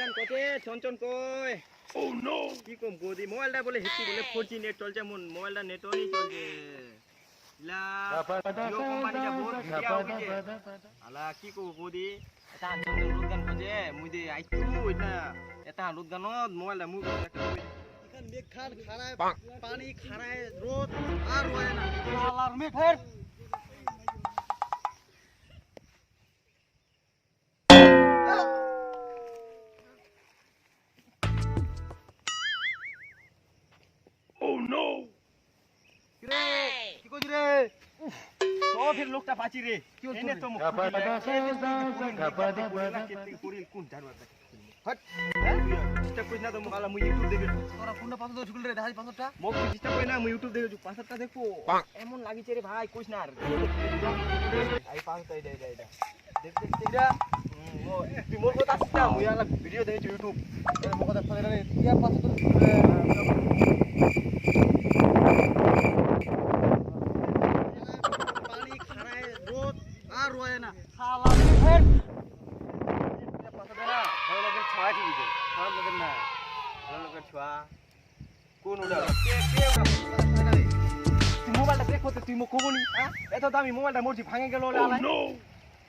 গান কতে চঞ্চন কই ও নো কি কম গদি মোবাইলটা বলে হিটি বলে 4G নেট চলছে মন মোবাইলটা নেটও নেই চলছে লা জিও কোম্পানিটা বহুত ভিডিও হইছে আলা কি কো গদি এটা চঞ্চন রুদ গান কজে মুই দে আইতু না এটা রুদ গানত মোবাইলটা মুই এখান মেঘ খান খারায় পানি খারায় রোদ আর হয় না আলার মেঘ ফের Oh no! রে কি কইছ রে তো ফির লোকটা পাচি রে কি এনে তো মুখ পুরি কোন জারবা হট চেষ্টা কইছ না তো মুখ আলা মুই ইউটিউব দেখে তোরা কোনটা পাঁচটা ঝুল রে দেখাই পাঁচটা মুখ চেষ্টা কই না মুই ইউটিউব দেখে পাঁচটা দেখো এমন লাগিছে রে ভাই কইছ না আই পাঁচটা এটা দেখ এটা ও তুই মোর কথা আসছ না মুই আলা ভিডিও দেখে ইউটিউব এর মুখ কথা ফলে রে ইয়া পাঁচটা रोए ना साला फिर ये पता देना हम लोग छुआ की दे हम लोग ना हम लोग छुआ কোন উড়া কে মোবাইলটা দেখো তো তুই মো কোবনি হ্যাঁ এত দামি মোবাইলটা মরজি ভাঙে গেল ওলা আলাই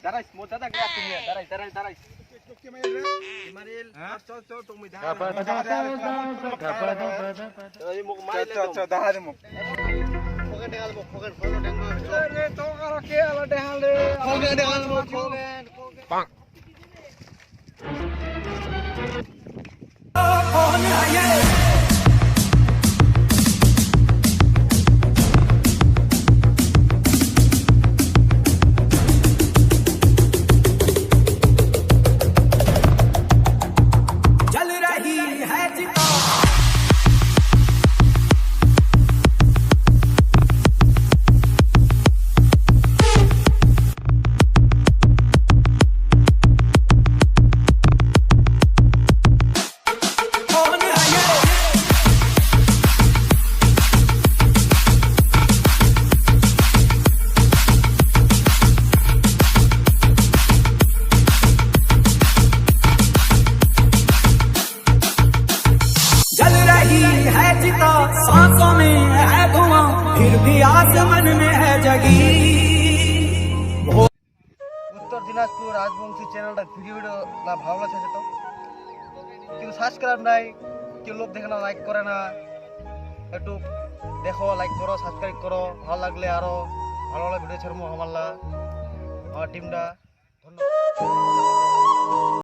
দাঁড়াইস মো দাদা গয়া তুমি দাঁড়াইস কে মারিল চল তো মুই দেখা এই মো মাইল চল দেখা দে মো Fogan dengal mo, fogan dengal. Re to karo ke ala dengal re. Fogan dengal mo, fogan. Bang. Oh, yeah. सांसों में है धुआं फिर भी आसमान में है जगी उत्तर दिनाजपुर राजवंशी चैनल वीडियो ला ভালো লাগছে তো কেউ সাবস্ক্রাইব নাই কেউ লোক দেখে না লাইক করে না একটু দেখো লাইক করো সাবস্ক্রাইব করো ভালো লাগলে আরো ভালো ভালো ভিডিও ছাড়বো আমার টিমটা ধন্যবাদ